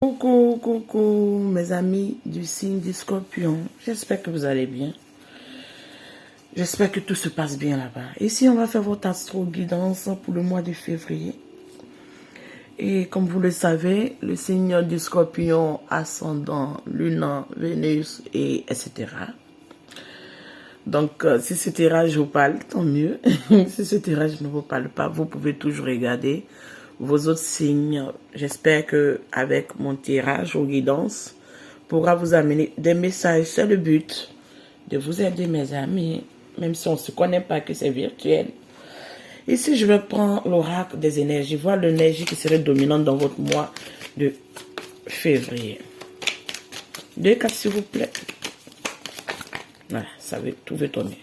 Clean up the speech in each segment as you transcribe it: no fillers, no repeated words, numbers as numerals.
Coucou, coucou mes amis du signe du Scorpion. J'espère que vous allez bien. J'espère que tout se passe bien là-bas. Ici, on va faire votre astro-guidance pour le mois de février. Et comme vous le savez, le signe du Scorpion, ascendant, lunan, Vénus, et etc. Donc, si ce tirage vous parle, tant mieux. Si ce tirage ne vous parle pas, vous pouvez toujours regarder vos autres signes. J'espère que avec mon tirage ou guidance pourra vous amener des messages. C'est le but de vous aider, mes amis, même si on ne se connaît pas, que c'est virtuel. Ici, je vais prendre l'oracle des énergies, voir l'énergie qui serait dominante dans votre mois de février. 2 cartes, s'il vous plaît. Voilà, tout veut tomber.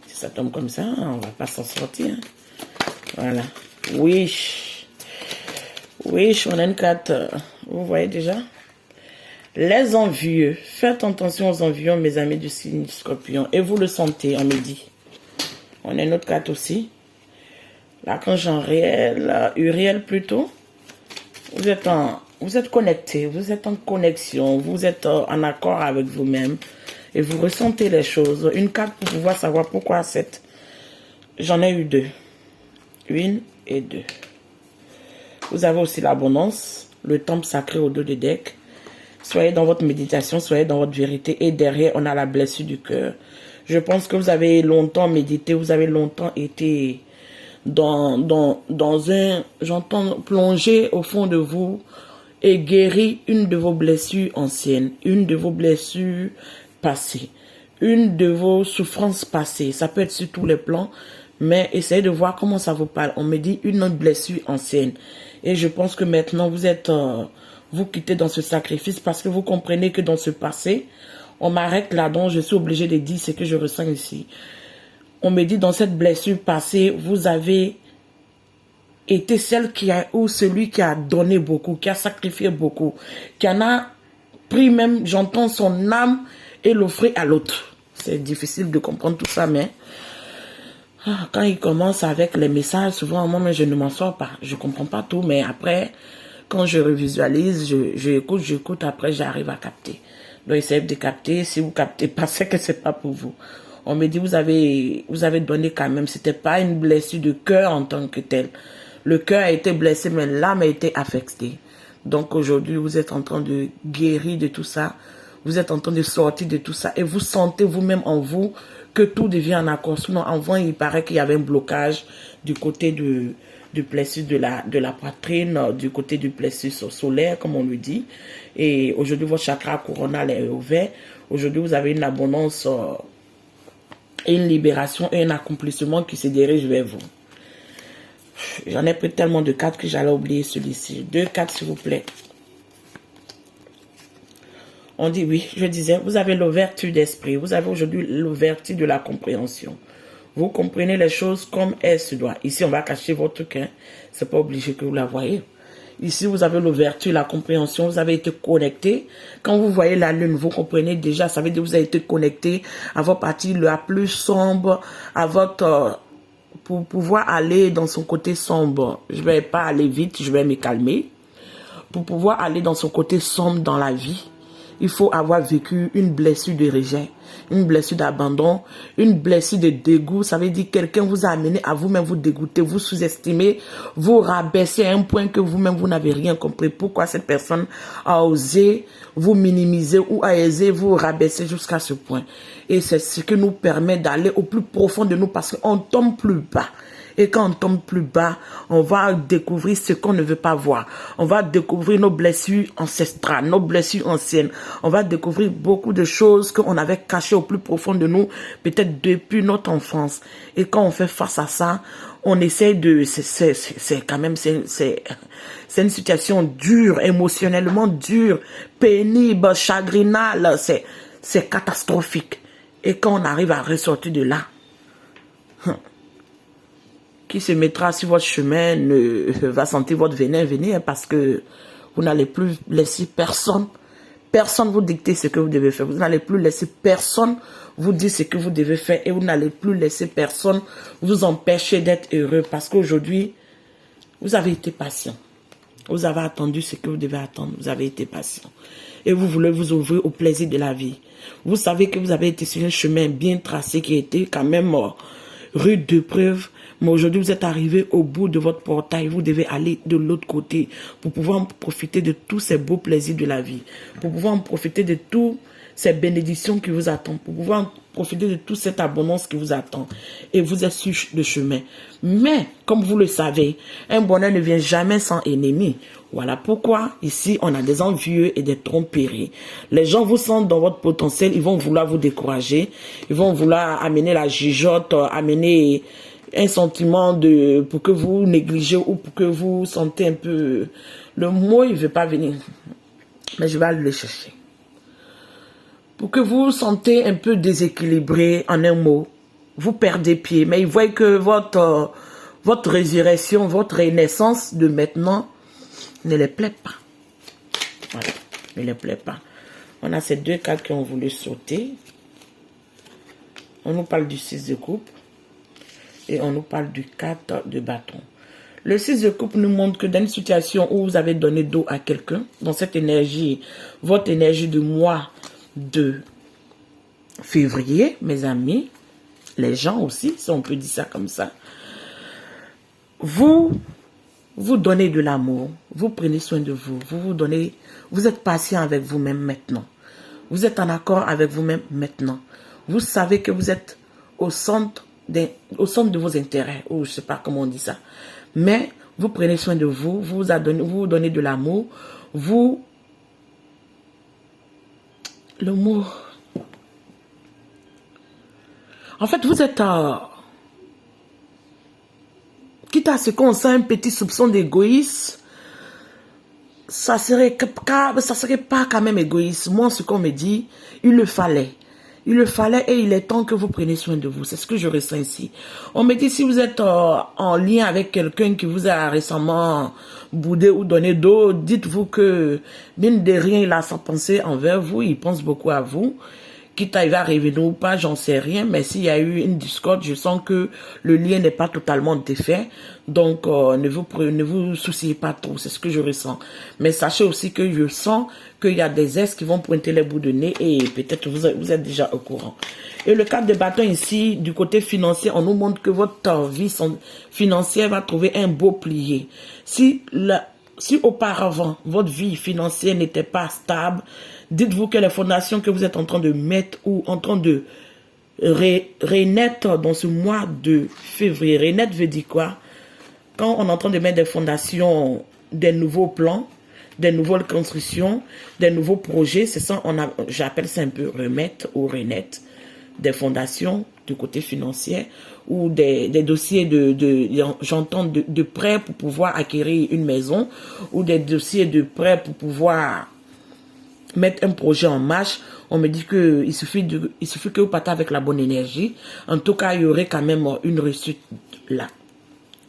Si ça tombe comme ça, on va pas s'en sortir. Voilà. Wish. Wish, on a une carte. Vous voyez déjà? Les envieux. Faites attention aux envieux, mes amis du signe Scorpion. Et vous le sentez, on me dit. On a une autre carte aussi. L'archange en réel, Uriel plutôt. Vous êtes connecté, vous êtes en connexion, vous êtes en accord avec vous-même. Et vous ressentez les choses. Une carte pour pouvoir savoir pourquoi cette. J'en ai eu 2. 1 et 2. Vous avez aussi l'abondance, le temple sacré au dos des decks. Soyez dans votre méditation, soyez dans votre vérité. Et derrière, on a la blessure du cœur. Je pense que vous avez longtemps médité, vous avez longtemps été dans un, j'entends, plonger au fond de vous et guérir une de vos blessures anciennes, une de vos blessures passées, une de vos souffrances passées. Ça peut être sur tous les plans, mais essayez de voir comment ça vous parle. On me dit une autre blessure ancienne. Et je pense que maintenant vous êtes, vous quittez dans ce sacrifice parce que vous comprenez que dans ce passé, on m'arrête là, donc je suis obligé de dire ce que je ressens ici. On me dit dans cette blessure passée, vous avez été celle qui a, ou celui qui a donné beaucoup, qui a sacrifié beaucoup, qui en a pris même, j'entends son âme et l'offrir à l'autre. C'est difficile de comprendre tout ça, mais quand il commence avec les messages, souvent moi je ne m'en sors pas. Je comprends pas tout, mais après, quand je revisualise, j'écoute, après j'arrive à capter. Donc essayez de capter. Si vous captez pas, c'est que c'est pas pour vous. On me dit vous avez donné quand même. C'était pas une blessure de cœur en tant que telle. Le cœur a été blessé, mais l'âme a été affectée. Donc aujourd'hui, vous êtes en train de guérir de tout ça. Vous êtes en train de sortir de tout ça. Et vous sentez vous-même en vous que tout devient en accord. Sinon, avant, il paraît qu'il y avait un blocage du côté du plexus de la poitrine, du côté du plexus solaire, comme on le dit. Et aujourd'hui, votre chakra coronal est ouvert. Aujourd'hui, vous avez une abondance, une libération et un accomplissement qui se dirige vers vous. J'en ai pris tellement de cartes que j'allais oublier celui-ci. 2 cartes, s'il vous plaît. On dit oui, je disais, vous avez l'ouverture d'esprit. Vous avez aujourd'hui l'ouverture de la compréhension. Vous comprenez les choses comme elles se doivent. Ici, on va cacher votre cœur. C'est pas obligé que vous la voyez. Ici, vous avez l'ouverture, la compréhension. Vous avez été connecté. Quand vous voyez la lune, vous comprenez déjà. Ça veut dire que vous avez été connecté à votre partie la plus sombre, à votre... pour pouvoir aller dans son côté sombre. Je ne vais pas aller vite, je vais me calmer. Pour pouvoir aller dans son côté sombre dans la vie, il faut avoir vécu une blessure de rejet, une blessure d'abandon, une blessure de dégoût. Ça veut dire que quelqu'un vous a amené à vous-même vous dégoûter, vous sous-estimer, vous rabaisser à un point que vous-même vous n'avez rien compris. Pourquoi cette personne a osé vous minimiser ou a osé vous rabaisser jusqu'à ce point. Et c'est ce qui nous permet d'aller au plus profond de nous parce qu'on tombe plus bas. Et quand on tombe plus bas, on va découvrir ce qu'on ne veut pas voir. On va découvrir nos blessures ancestrales, nos blessures anciennes. On va découvrir beaucoup de choses qu'on avait cachées au plus profond de nous, peut-être depuis notre enfance. Et quand on fait face à ça, on essaie de... C'est quand même... C'est une situation dure, émotionnellement dure, pénible, chagrinale. C'est catastrophique. Et quand on arrive à ressortir de là... qui se mettra sur votre chemin va sentir votre venin venir parce que vous n'allez plus laisser personne vous dicter ce que vous devez faire. Vous n'allez plus laisser personne vous dire ce que vous devez faire et vous n'allez plus laisser personne vous empêcher d'être heureux parce qu'aujourd'hui, vous avez été patient. Vous avez attendu ce que vous devez attendre. Vous avez été patient. Et vous voulez vous ouvrir au plaisir de la vie. Vous savez que vous avez été sur un chemin bien tracé qui était quand même rude d'épreuve. Mais aujourd'hui, vous êtes arrivé au bout de votre portail. Vous devez aller de l'autre côté pour pouvoir profiter de tous ces beaux plaisirs de la vie. Pour pouvoir en profiter de toutes ces bénédictions qui vous attendent. Pour pouvoir profiter de toute cette abondance qui vous attend. Et vous êtes sur le chemin. Mais, comme vous le savez, un bonheur ne vient jamais sans ennemi. Voilà pourquoi, ici, on a des envieux et des tromperies. Les gens vous sentent dans votre potentiel, ils vont vouloir vous décourager. Ils vont vouloir amener la jugeote, amener un sentiment pour que vous négligez ou pour que vous sentez un peu... Le mot, il ne veut pas venir. Mais je vais aller le chercher. Pour que vous vous sentez un peu déséquilibré en un mot. Vous perdez pied. Mais ils voient que votre résurrection, votre renaissance de maintenant ne les plaît pas. Voilà, ne les plaît pas. On a ces deux cartes qui ont voulu sauter. On nous parle du 6 de coupe. Et on nous parle du 4 de bâton. Le 6 de coupe nous montre que dans une situation où vous avez donné dos à quelqu'un, dans cette énergie, votre énergie de mois de février, mes amis, les gens aussi, si on peut dire ça comme ça, vous donnez de l'amour, vous prenez soin de vous, vous êtes patient avec vous-même maintenant. Vous êtes en accord avec vous-même maintenant. Vous savez que vous êtes au centre de vos intérêts, ou je ne sais pas comment on dit ça. Mais vous prenez soin de vous, vous donnez de l'amour, le mot... En fait, vous êtes... quitte à ce qu'on sent un petit soupçon d'égoïsme, ça serait pas quand même égoïste. Moi, ce qu'on me dit, il le fallait. Il le fallait et il est temps que vous preniez soin de vous. C'est ce que je ressens ici. On me dit, si vous êtes en lien avec quelqu'un qui vous a récemment boudé ou donné d'eau, dites-vous que, mine de rien, il a sa pensée envers vous, il pense beaucoup à vous. Quitte à il va revenir ou pas, j'en sais rien, mais s'il y a eu une discorde, je sens que le lien n'est pas totalement défait. Donc, ne vous souciez pas trop, c'est ce que je ressens. Mais sachez aussi que je sens qu'il y a des ex qui vont pointer les bouts de nez et peut-être vous êtes déjà au courant. Et le 4 de bâton ici, du côté financier, on nous montre que votre vie financière va trouver un beau plié. Si auparavant, votre vie financière n'était pas stable, dites-vous que les fondations que vous êtes en train de mettre ou en train de renaître dans ce mois de février. Renaître veut dire quoi? Quand on est en train de mettre des fondations, des nouveaux plans, des nouvelles constructions, des nouveaux projets, c'est ça, j'appelle ça un peu remettre ou renaître des fondations du côté financier ou des dossiers j'entends de prêts pour pouvoir acquérir une maison ou des dossiers de prêts pour pouvoir mettre un projet en marche. On me dit que il suffit que vous partez avec la bonne énergie. En tout cas, il y aurait quand même une réussite là.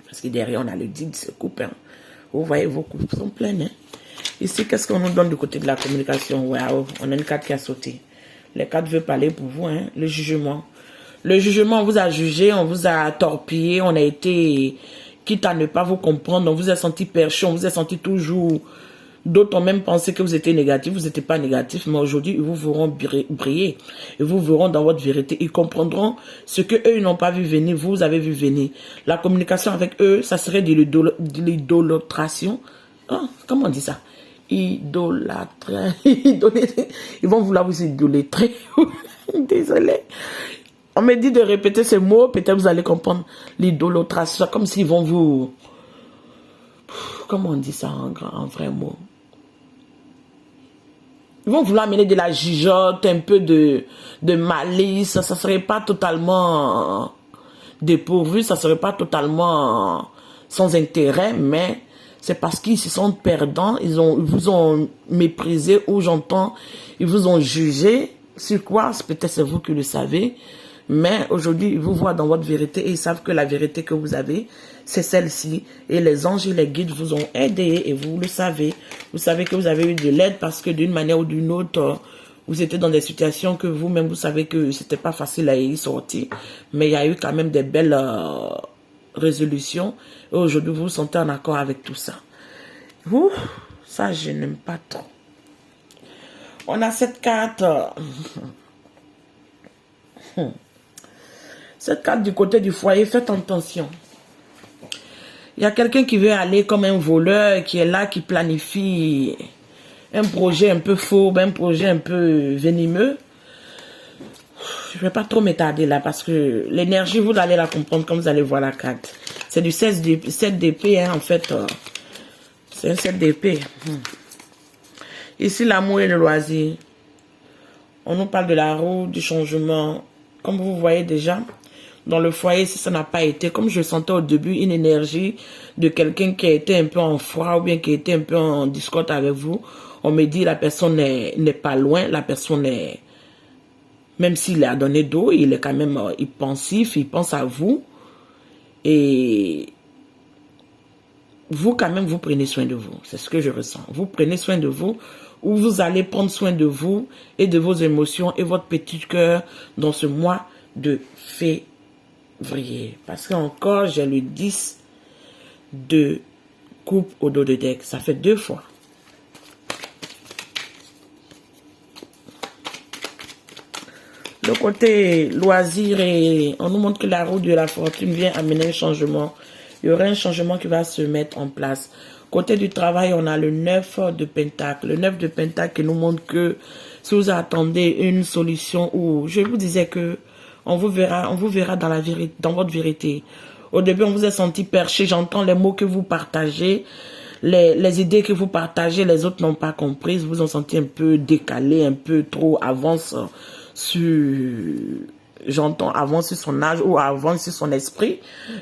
Parce que derrière, on a le 10 de ce couple. Hein. Vous voyez, vos coupes sont pleines. Hein. Ici, qu'est-ce qu'on nous donne du côté de la communication? Wow, on a une carte qui a sauté. Les cartes veulent parler pour vous. Hein. Le jugement. Le jugement, on vous a jugé, on vous a torpillé, on a été... Quitte à ne pas vous comprendre, on vous a senti perché, on vous a senti toujours... D'autres ont même pensé que vous étiez négatif, vous n'étiez pas négatif, mais aujourd'hui, ils vous verront briller. Ils vous verront dans votre vérité. Ils comprendront ce que eux n'ont pas vu venir, vous avez vu venir. La communication avec eux, ça serait de l'idolâtration. Ah, comment on dit ça? Idolâtrer. Ils vont vouloir vous idolâtrer. Désolé. On me dit de répéter ces mots, peut-être vous allez comprendre l'idolâtration, comme s'ils vont vous... Comment on dit ça en vrai mot? Ils vont vouloir amener de la jugeote, un peu de malice. Ça ne serait pas totalement dépourvu, ça ne serait pas totalement sans intérêt, mais c'est parce qu'ils se sentent perdants, ils vous ont méprisé, ou j'entends, ils vous ont jugé. Sur quoi? Peut-être c'est vous qui le savez. Mais aujourd'hui, ils vous voient dans votre vérité et ils savent que la vérité que vous avez, c'est celle-ci. Et les anges et les guides vous ont aidé et vous le savez. Vous savez que vous avez eu de l'aide parce que d'une manière ou d'une autre, vous étiez dans des situations que vous-même, vous savez que c'était pas facile à y sortir. Mais il y a eu quand même des belles résolutions. Et aujourd'hui, vous vous sentez en accord avec tout ça. Ouh, ça, je n'aime pas trop. On a cette carte. Cette carte du côté du foyer, faites attention. Il y a quelqu'un qui veut aller comme un voleur, qui est là, qui planifie un projet un peu fourbe, un projet un peu venimeux. Je ne vais pas trop m'étarder là parce que l'énergie, vous allez la comprendre comme vous allez voir la carte. C'est du 7 d'épée, hein, en fait. C'est un 7 d'épée. Ici, l'amour et le loisir. On nous parle de la roue, du changement. Comme vous voyez déjà, dans le foyer, si ça n'a pas été, comme je sentais au début, une énergie de quelqu'un qui a été un peu en froid ou bien qui a été un peu en discorde avec vous. On me dit la personne n'est pas loin, la personne est... Même s'il a donné d'eau, il est quand même pensif, il pense à vous. Et vous, quand même, vous prenez soin de vous. C'est ce que je ressens. Vous prenez soin de vous, ou vous allez prendre soin de vous et de vos émotions et votre petit cœur dans ce mois de février. Parce qu'encore, j'ai le 10 de coupe au dos de deck. Ça fait 2 fois. Le côté loisir, et on nous montre que la roue de la fortune vient amener un changement. Il y aura un changement qui va se mettre en place. Côté du travail, on a le 9 de Pentacle. Le 9 de Pentacle qui nous montre que si vous attendez une solution, ou je vous disais que on vous verra dans la vérité, dans votre vérité. Au début, on vous a senti perché. J'entends les mots que vous partagez, les idées que vous partagez, les autres n'ont pas compris. Vous vous en sentez un peu décalé, un peu trop avance j'entends avant sur son âge ou avant sur son esprit,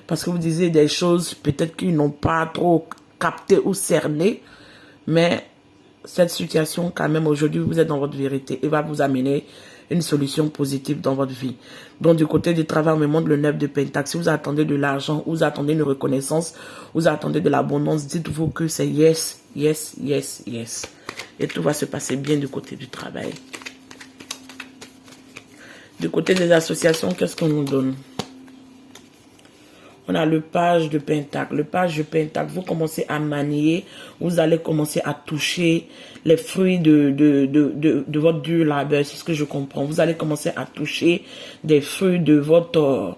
parce que vous disiez des choses peut-être qu'ils n'ont pas trop capté ou cerné, mais cette situation quand même aujourd'hui vous êtes dans votre vérité et va vous amener une solution positive dans votre vie. Donc du côté du travail, on me montre le 9 de Pentacle. Si vous attendez de l'argent, vous attendez une reconnaissance, vous attendez de l'abondance, dites-vous que c'est yes, yes, yes, yes. Et tout va se passer bien du côté du travail. Du côté des associations, qu'est-ce qu'on nous donne? On a le page de Pentacle. Le page de Pentacle, vous commencez à manier, vous allez commencer à toucher les fruits de votre dur labeur, c'est ce que je comprends. Vous allez commencer à toucher des fruits de votre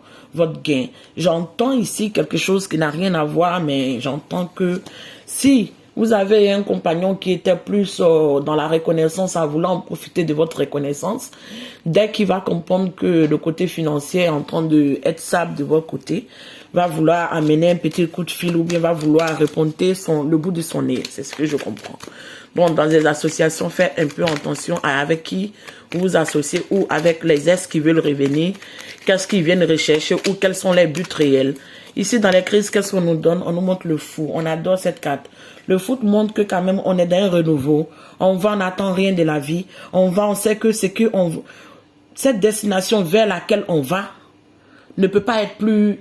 gain. J'entends ici quelque chose qui n'a rien à voir, mais j'entends que si vous avez un compagnon qui était plus dans la reconnaissance, à vouloir en profiter de votre reconnaissance, dès qu'il va comprendre que le côté financier est en train d'être stable de votre côté, va vouloir amener un petit coup de fil ou bien va vouloir répondre le bout de son nez. C'est ce que je comprends. Bon, dans les associations, faites un peu attention à avec qui vous vous associez ou avec les ex qui veulent revenir, qu'est-ce qu'ils viennent rechercher ou quels sont les buts réels. Ici, dans les crises, qu'est-ce qu'on nous donne? On nous montre le fou. On adore cette carte. Le foot montre que quand même, on est dans un renouveau. On va, on n'attend rien de la vie. On va, on sait que c'est que cette destination vers laquelle on va ne peut pas être plus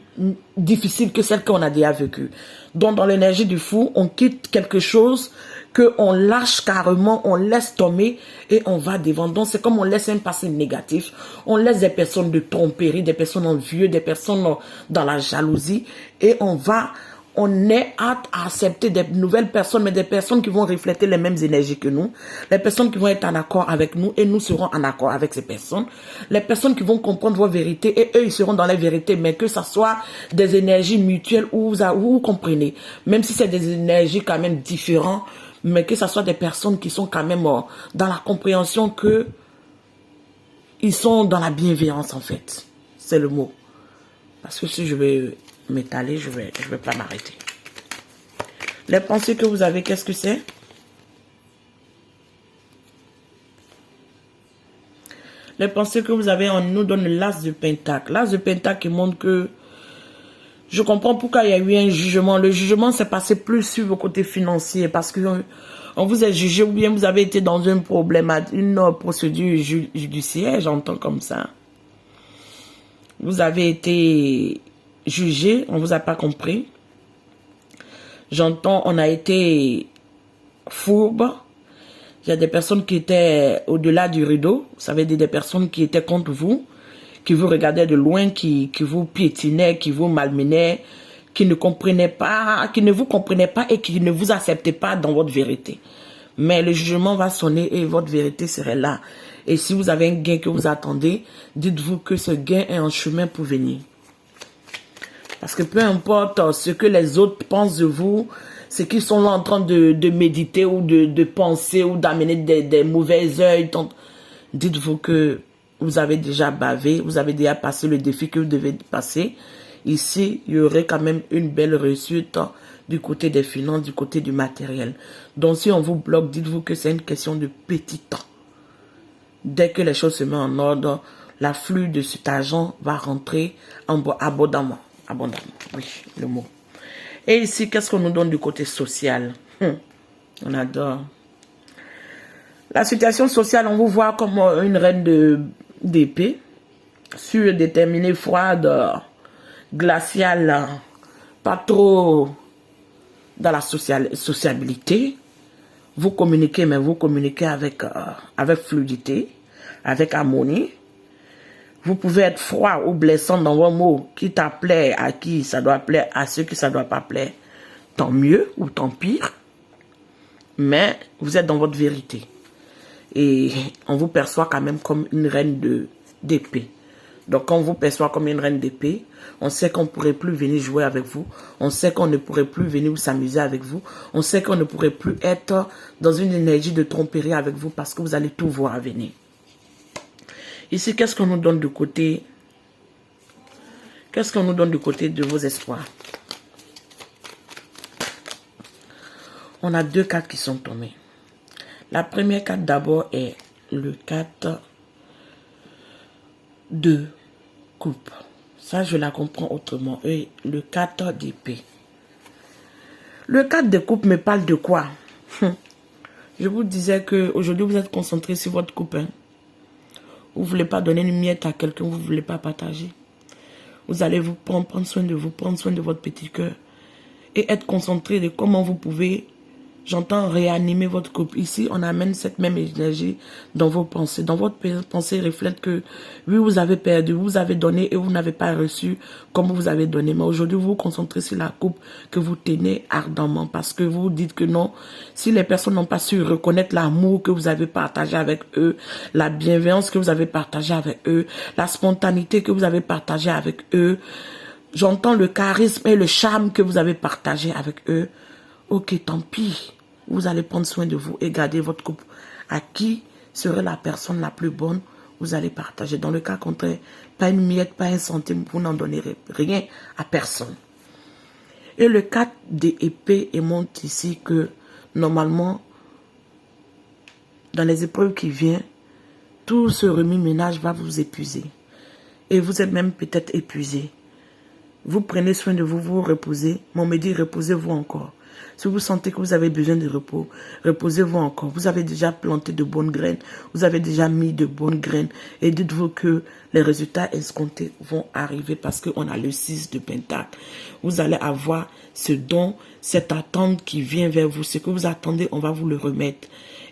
difficile que celle qu'on a déjà vécue. Donc, dans l'énergie du fou, on quitte quelque chose qu'on lâche carrément, on laisse tomber et on va devant. Donc, c'est comme on laisse un passé négatif. On laisse des personnes de tromperie, des personnes envieuses, des personnes dans la jalousie et on est apte à accepter des nouvelles personnes, mais des personnes qui vont refléter les mêmes énergies que nous, les personnes qui vont être en accord avec nous et nous serons en accord avec ces personnes, les personnes qui vont comprendre vos vérités et eux ils seront dans la vérité, mais que ça soit des énergies mutuelles où vous comprenez, même si c'est des énergies quand même différentes, mais que ça soit des personnes qui sont quand même dans la compréhension que ils sont dans la bienveillance en fait, c'est le mot. Parce que si je vais m'étaler, je vais pas m'arrêter. Les pensées que vous avez, qu'est-ce que c'est? Les pensées que vous avez, on nous donne l'as de Pentacle. L'as de Pentacle qui montre que je comprends pourquoi il y a eu un jugement. Le jugement s'est passé plus sur vos côtés financiers parce que on vous a jugé ou bien vous avez été dans un problème, une procédure judiciaire, j'entends comme ça. Vous avez été jugé, on vous a pas compris. J'entends, on a été fourbe. Il y a des personnes qui étaient au-delà du rideau. Vous savez, des personnes qui étaient contre vous, qui vous regardaient de loin, qui vous piétinaient, qui vous malmenaient, qui ne comprenaient pas, qui ne vous comprenaient pas et qui ne vous acceptaient pas dans votre vérité. Mais le jugement va sonner et votre vérité serait là. Et si vous avez un gain que vous attendez, dites-vous que ce gain est en chemin pour venir. Parce que peu importe ce que les autres pensent de vous, ce qu'ils sont là en train de méditer ou de penser ou d'amener des mauvais œils, dites-vous que vous avez déjà bavé, vous avez déjà passé le défi que vous devez passer. Ici, il y aurait quand même une belle réussite du côté des finances, du côté du matériel. Donc, si on vous bloque, dites-vous que c'est une question de petit temps. Dès que les choses se mettent en ordre, l'afflux de cet argent va rentrer abondamment. Abondamment, oui, le mot. Et ici, qu'est-ce qu'on nous donne du côté social? On adore. La situation sociale, on vous voit comme une reine d'épée, surdéterminée, froide, glaciale, pas trop dans la sociabilité. Vous communiquez, mais vous communiquez avec fluidité, avec harmonie. Vous pouvez être froid ou blessant dans vos mots, qui plaît à qui ça doit plaire, à ceux qui ça doit pas plaire. Tant mieux ou tant pire, mais vous êtes dans votre vérité. Et on vous perçoit quand même comme une reine d'épée. Donc, quand on vous perçoit comme une reine d'épée, on sait qu'on ne pourrait plus venir jouer avec vous. On sait qu'on ne pourrait plus venir s'amuser avec vous. On sait qu'on ne pourrait plus être dans une énergie de tromperie avec vous parce que vous allez tout voir venir. Ici, qu'est-ce qu'on nous donne du côté? Qu'est-ce qu'on nous donne du côté de vos espoirs? On a 2 cartes qui sont tombées. La première carte d'abord est le 4 de coupe. Ça, je la comprends autrement. Et le 4 d'épée. Le 4 de coupe me parle de quoi? Je vous disais que aujourd'hui vous êtes concentré sur votre coupe. Vous ne voulez pas donner une miette à quelqu'un, vous ne voulez pas partager. Vous allez vous prendre soin de vous, prendre soin de votre petit cœur. Et être concentré de comment vous pouvez, j'entends, réanimer votre couple. Ici, on amène cette même énergie dans vos pensées. Dans votre pensée, reflète que, oui, vous avez perdu, vous avez donné et vous n'avez pas reçu comme vous avez donné. Mais aujourd'hui, vous vous concentrez sur la coupe que vous tenez ardemment parce que vous dites que non, si les personnes n'ont pas su reconnaître l'amour que vous avez partagé avec eux, la bienveillance que vous avez partagée avec eux, la spontanéité que vous avez partagée avec eux, j'entends le charisme et le charme que vous avez partagé avec eux. Ok, tant pis. Vous allez prendre soin de vous et garder votre couple. À qui serait la personne la plus bonne, vous allez partager. Dans le cas contraire, pas une miette, pas un centime, vous n'en donnerez rien à personne. Et le 4 d'épée montre ici que, normalement, dans les épreuves qui viennent, tout ce remue-ménage va vous épuiser. Et vous êtes même peut-être épuisé. Vous prenez soin de vous, vous reposez. Mais on me dit, reposez-vous encore. Si vous sentez que vous avez besoin de repos, reposez-vous encore. Vous avez déjà planté de bonnes graines. Vous avez déjà mis de bonnes graines. Et dites-vous que les résultats escomptés vont arriver parce qu'on a le 6 de Pentacle. Vous allez avoir ce don, cette attente qui vient vers vous. Ce que vous attendez, on va vous le remettre.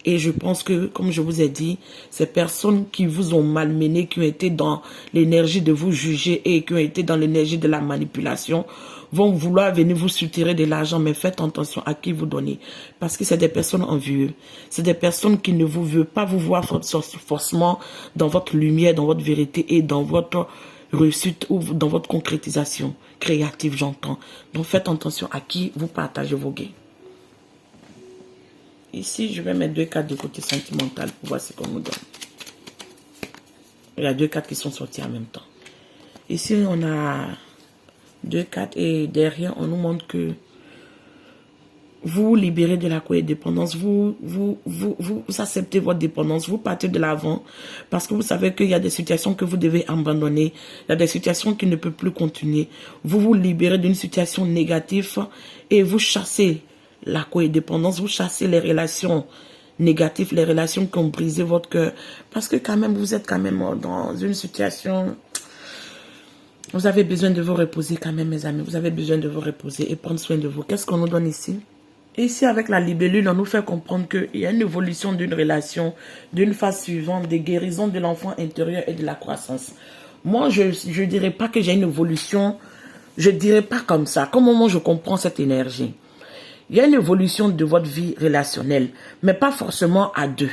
Et je pense que, comme je vous ai dit, ces personnes qui vous ont malmené, qui ont été dans l'énergie de vous juger et qui ont été dans l'énergie de la manipulation, vont vouloir venir vous soutirer de l'argent, mais faites attention à qui vous donnez. Parce que c'est des personnes envieuses. C'est des personnes qui ne vous veulent pas vous voir forcément dans votre lumière, dans votre vérité et dans votre réussite ou dans votre concrétisation créative, j'entends. Donc faites attention à qui vous partagez vos gains. Ici, je vais mettre 2 cartes de côté sentimental pour voir ce qu'on nous donne. Il y a 2 cartes qui sont sorties en même temps. Ici, on a 2 cartes et derrière, on nous montre que vous vous libérez de la codépendance, vous acceptez votre dépendance, vous partez de l'avant parce que vous savez qu'il y a des situations que vous devez abandonner, il y a des situations qui ne peuvent plus continuer. Vous vous libérez d'une situation négative et vous chassez la codépendance, vous chassez les relations négatives, les relations qui ont brisé votre cœur. Parce que quand même, vous êtes quand même dans une situation... Vous avez besoin de vous reposer quand même, mes amis. Vous avez besoin de vous reposer et prendre soin de vous. Qu'est-ce qu'on nous donne ici? Ici, avec la libellule, on nous fait comprendre qu'il y a une évolution d'une relation, d'une phase suivante, des guérisons de l'enfant intérieur et de la croissance. Moi, je ne dirais pas que j'ai une évolution... je dirais pas comme ça. Comment moi je comprends cette énergie? Il y a une évolution de votre vie relationnelle, mais pas forcément à deux.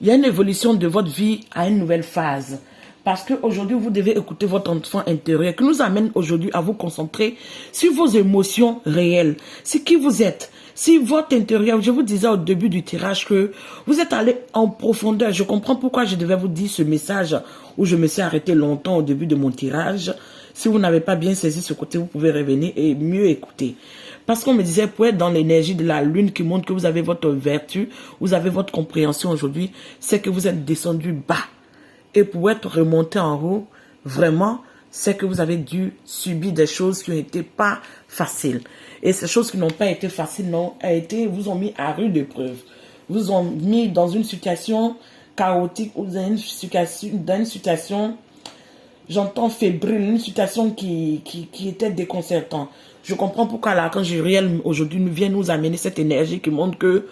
Il y a une évolution de votre vie à une nouvelle phase. Parce qu'aujourd'hui, vous devez écouter votre enfant intérieur qui nous amène aujourd'hui à vous concentrer sur vos émotions réelles. C'est qui vous êtes. Si votre intérieur, je vous disais au début du tirage que vous êtes allé en profondeur. Je comprends pourquoi je devais vous dire ce message où je me suis arrêté longtemps au début de mon tirage. Si vous n'avez pas bien saisi ce côté, vous pouvez revenir et mieux écouter. Parce qu'on me disait, pour être dans l'énergie de la lune qui montre que vous avez votre vertu, vous avez votre compréhension aujourd'hui, c'est que vous êtes descendu bas. Et pour être remonté en haut, vraiment, c'est que vous avez dû subir des choses qui n'ont été pas faciles. Et ces choses qui n'ont pas été faciles vous ont mis à rude épreuve. Vous ont mis dans une situation chaotique ou dans une situation, j'entends fébrile, une situation qui était déconcertante. Je comprends pourquoi l'archange Uriel aujourd'hui vient nous amener cette énergie qui montre que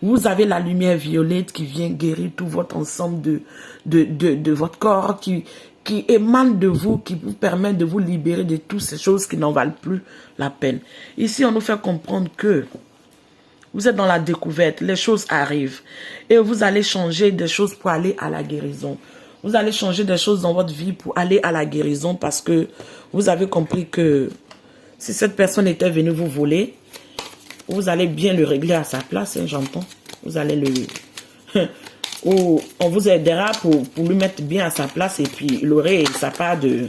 vous avez la lumière violette qui vient guérir tout votre ensemble de votre corps, qui émane de vous, qui vous permet de vous libérer de toutes ces choses qui n'en valent plus la peine. Ici, on nous fait comprendre que vous êtes dans la découverte, les choses arrivent et vous allez changer des choses pour aller à la guérison. Vous allez changer des choses dans votre vie pour aller à la guérison parce que vous avez compris que si cette personne était venue vous voler, vous allez bien le régler à sa place, hein, j'entends. Vous allez le... Ou on vous aidera pour lui mettre bien à sa place et puis il aurait sa part de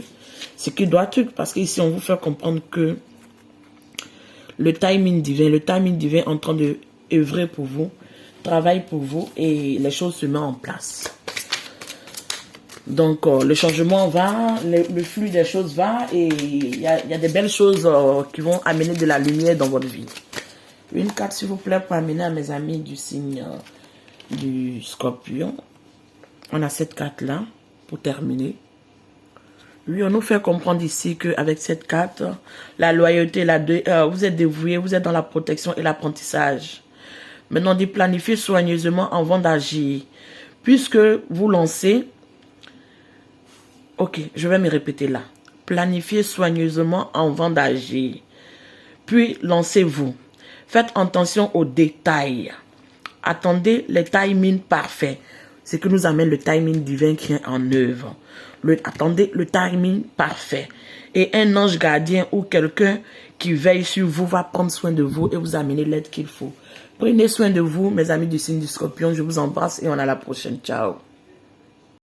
ce qu'il doit être. Parce qu'ici, on vous fait comprendre que le timing divin est en train de œuvrer pour vous, travaille pour vous et les choses se mettent en place. Donc, le changement va, le flux des choses va et il y a des belles choses qui vont amener de la lumière dans votre vie. Une carte, s'il vous plaît, pour amener à mes amis du signe du Scorpion. On a cette carte-là pour terminer. Oui, on nous fait comprendre ici qu'avec cette carte, la loyauté, vous êtes dévoué, vous êtes dans la protection et l'apprentissage. Maintenant, on dit planifier soigneusement avant d'agir. Puisque vous lancez... Ok, je vais me répéter là. Planifiez soigneusement avant d'agir. Puis, lancez-vous. Faites attention aux détails. Attendez le timing parfait. C'est que nous amène le timing divin qui est en œuvre. Attendez le timing parfait. Et un ange gardien ou quelqu'un qui veille sur vous va prendre soin de vous et vous amener l'aide qu'il faut. Prenez soin de vous, mes amis du signe du Scorpion. Je vous embrasse et on a la prochaine. Ciao.